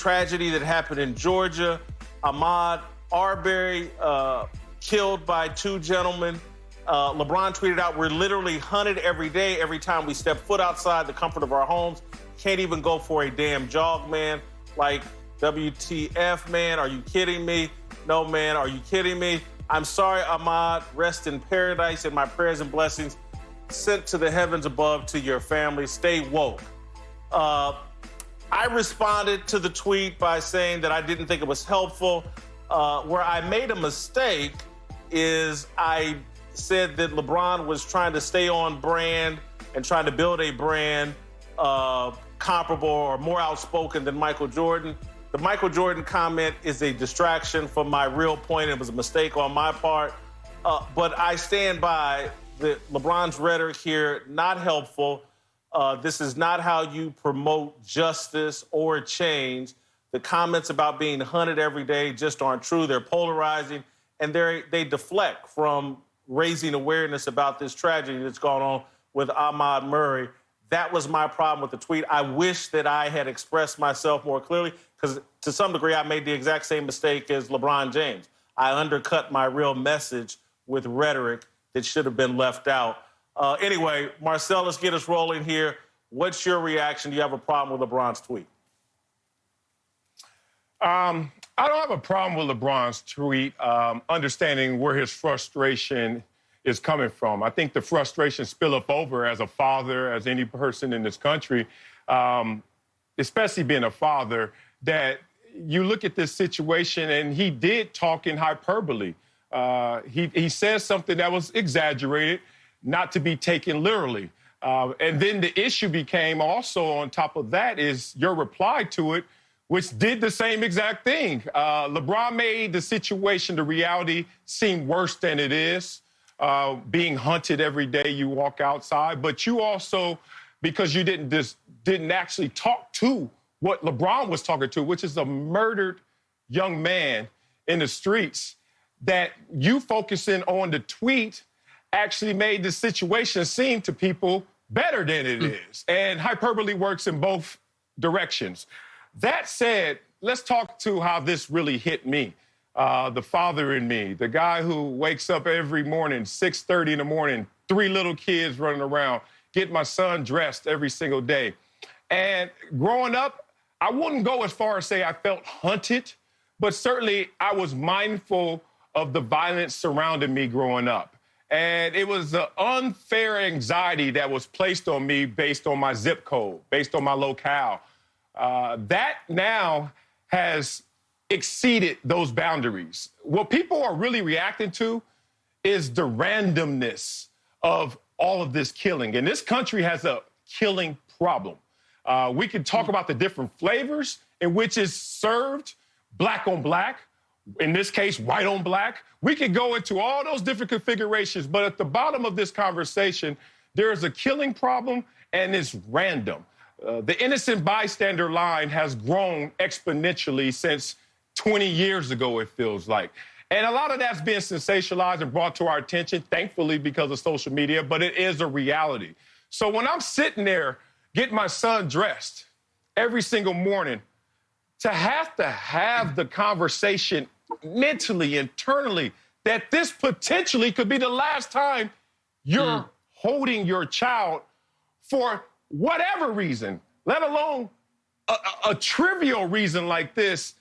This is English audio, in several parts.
tragedy that happened in Georgia. Ahmaud Arbery killed by two gentlemen. LeBron tweeted out, "We're literally hunted every day, every time we step foot outside the comfort of our homes. Can't even go for a damn jog, man. Like, WTF, man? Are you kidding me? No, man, are you kidding me? I'm sorry, Ahmaud. Rest in paradise, and my prayers and blessings sent to the heavens above to your family. Stay woke." I responded to the tweet by saying that I didn't think it was helpful. Where I made a mistake is I said that LeBron was trying to stay on brand and trying to build a brand comparable or more outspoken than Michael Jordan. The Michael Jordan comment is a distraction from my real point. It was a mistake on my part. But I stand by LeBron's rhetoric here, not helpful. This is not how you promote justice or change. The comments about being hunted every day just aren't true. They're polarizing, and they deflect from raising awareness about this tragedy that's gone on with Ahmaud Murray. That was my problem with the tweet. I wish that I had expressed myself more clearly, because to some degree I made the exact same mistake as LeBron James. I undercut my real message with rhetoric that should have been left out. Anyway, Marcellus, get us rolling here. What's your reaction? Do you have a problem with LeBron's tweet? I don't have a problem with LeBron's tweet, understanding where his frustration is coming from. I think the frustration spill up over as a father, as any person in this country, especially being a father, that you look at this situation, and he did talk in hyperbole. He says something that was exaggerated, not to be taken literally. And then the issue became also on top of that is your reply to it, which did the same exact thing. LeBron made the situation, the reality, seem worse than it is. Being hunted every day you walk outside, but you also, because you didn't actually talk to what LeBron was talking to, which is a murdered young man in the streets, that you focusing on the tweet actually made the situation seem to people better than it is. And hyperbole works in both directions. That said, let's talk to how this really hit me. The father in me, the guy who wakes up every morning, 6:30 in the morning, 3 little kids running around, get my son dressed every single day. And growing up, I wouldn't go as far as say I felt hunted, but certainly I was mindful of the violence surrounding me growing up. And it was the unfair anxiety that was placed on me based on my zip code, based on my locale. That now has exceeded those boundaries. What people are really reacting to is the randomness of all of this killing. And this country has a killing problem. We can talk about the different flavors in which it's served, black on black, in this case, white on black. We could go into all those different configurations, but at the bottom of this conversation, there is a killing problem, and it's random. The innocent bystander line has grown exponentially since 20 years ago, it feels like. And a lot of that's been sensationalized and brought to our attention, thankfully, because of social media, but it is a reality. So when I'm sitting there getting my son dressed every single morning, to have the conversation mentally, internally, that this potentially could be the last time you're holding your child for whatever reason, let alone a trivial reason like this,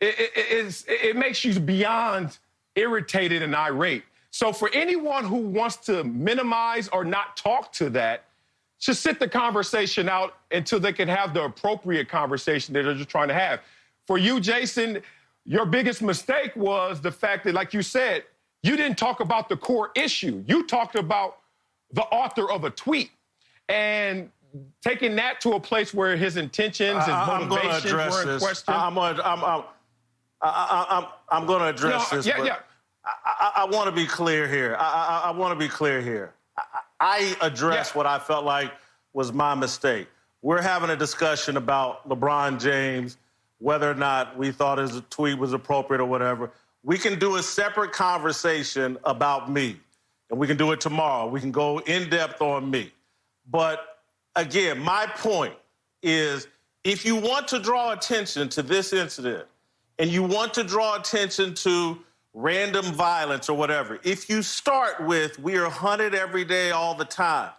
it makes you beyond irritated and irate. So for anyone who wants to minimize or not talk to that, just sit the conversation out until they can have the appropriate conversation that they're just trying to have. For you, Jason, your biggest mistake was the fact that, like you said, you didn't talk about the core issue. You talked about the author of a tweet and taking that to a place where his intentions, his motivations were in question. I'm going to address this. I want to be clear here. I want to be clear here. I addressed what I felt like was my mistake. We're having a discussion about LeBron James, whether or not we thought his tweet was appropriate or whatever. We can do a separate conversation about me, and we can do it tomorrow. We can go in depth on me. But again, my point is If you want to draw attention to this incident and you want to draw attention to random violence or whatever, if you start with we are hunted every day all the time,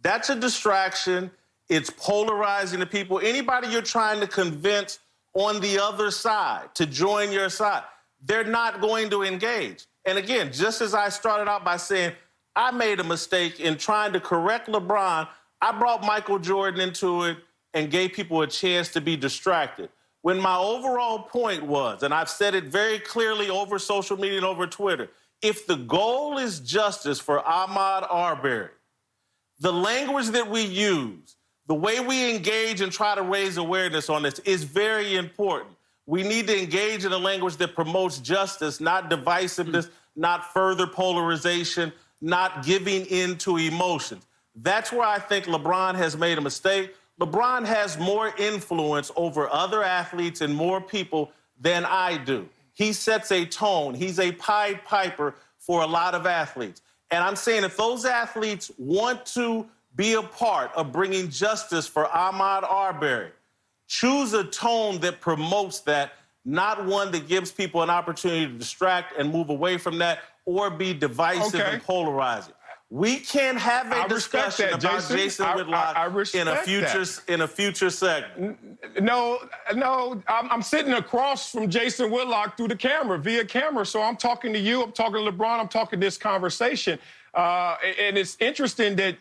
that's a distraction. It's polarizing to people. Anybody you're trying to convince on the other side to join your side, they're not going to engage. And again, just as I started out by saying, I made a mistake in trying to correct LeBron, I brought Michael Jordan into it and gave people a chance to be distracted. When my overall point was, and I've said it very clearly over social media and over Twitter, if the goal is justice for Ahmaud Arbery, the language that we use, the way we engage and try to raise awareness on this is very important. We need to engage in a language that promotes justice, not divisiveness, not further polarization, not giving in to emotions. That's where I think LeBron has made a mistake. LeBron has more influence over other athletes and more people than I do. He sets a tone. He's a Pied Piper for a lot of athletes. And I'm saying if those athletes want to be a part of bringing justice for Ahmaud Arbery, choose a tone that promotes that, not one that gives people an opportunity to distract and move away from that or be divisive and polarizing. We can have a discussion about Jason Whitlock in a future segment. No, I'm sitting across from Jason Whitlock through the camera, via camera. So I'm talking to you, I'm talking to LeBron, I'm talking this conversation. And it's interesting that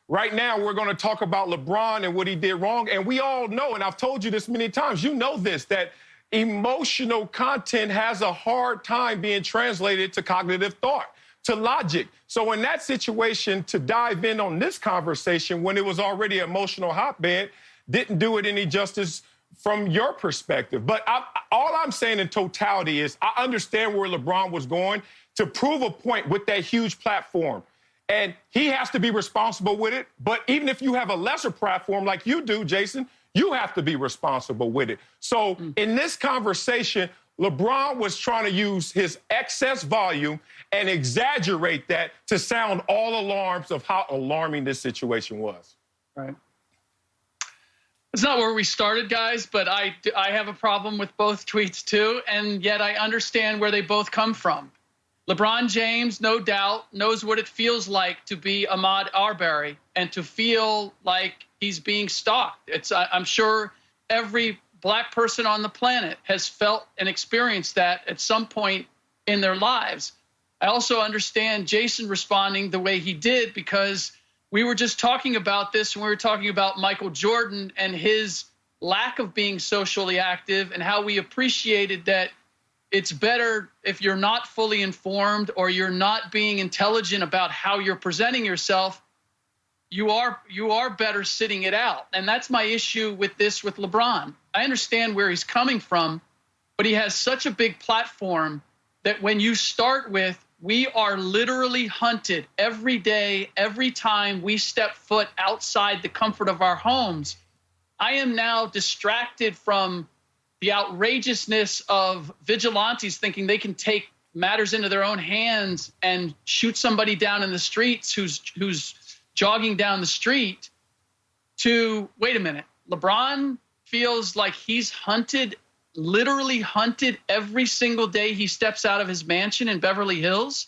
right now we're going to talk about LeBron and what he did wrong. And we all know, and I've told you this many times, you know this, that emotional content has a hard time being translated to cognitive thought, to logic. So in that situation, to dive in on this conversation when it was already an emotional hotbed didn't do it any justice from your perspective. But all I'm saying in totality is I understand where LeBron was going to prove a point with that huge platform. And he has to be responsible with it. But even if you have a lesser platform like you do, Jason, you have to be responsible with it. So in this conversation, LeBron was trying to use his excess volume and exaggerate that to sound all alarms of how alarming this situation was. Right. It's not where we started, guys, but I have a problem with both tweets too, and yet I understand where they both come from. LeBron James, no doubt, knows what it feels like to be Ahmaud Arbery and to feel like he's being stalked. I'm sure every Black person on the planet has felt and experienced that at some point in their lives. I also understand Jason responding the way he did because we were just talking about this when we were talking about Michael Jordan and his lack of being socially active and how we appreciated that it's better if you're not fully informed or you're not being intelligent about how you're presenting yourself, you are better sitting it out. And that's my issue with this with LeBron. I understand where he's coming from, but he has such a big platform that when you start with, we are literally hunted every day, every time we step foot outside the comfort of our homes. I am now distracted from the outrageousness of vigilantes thinking they can take matters into their own hands and shoot somebody down in the streets who's jogging down the street to, wait a minute, LeBron feels like he's hunted, literally hunted every single day he steps out of his mansion in Beverly Hills.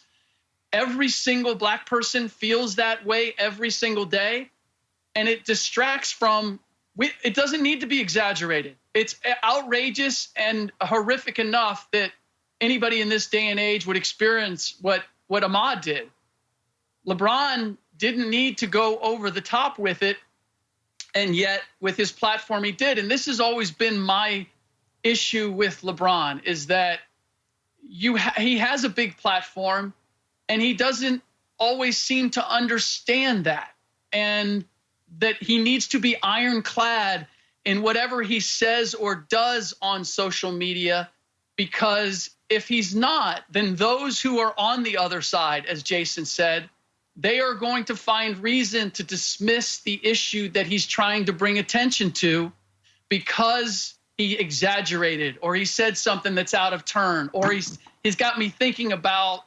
Every single Black person feels that way every single day. And it distracts from, it doesn't need to be exaggerated. It's outrageous and horrific enough that anybody in this day and age would experience what Ahmaud did. LeBron didn't need to go over the top with it, and yet with his platform he did. And this has always been my issue with LeBron, is that he has a big platform and he doesn't always seem to understand that, and that he needs to be ironclad in whatever he says or does on social media, because if he's not, then those who are on the other side, as Jason said, they are going to find reason to dismiss the issue that he's trying to bring attention to because he exaggerated or he said something that's out of turn, or he's got me thinking about,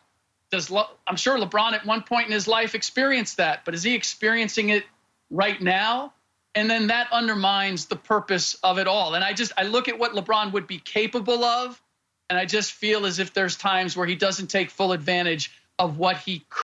I'm sure LeBron at one point in his life experienced that, but is he experiencing it right now? And then that undermines the purpose of it all. And I look at what LeBron would be capable of, and I just feel as if there's times where he doesn't take full advantage of what he could.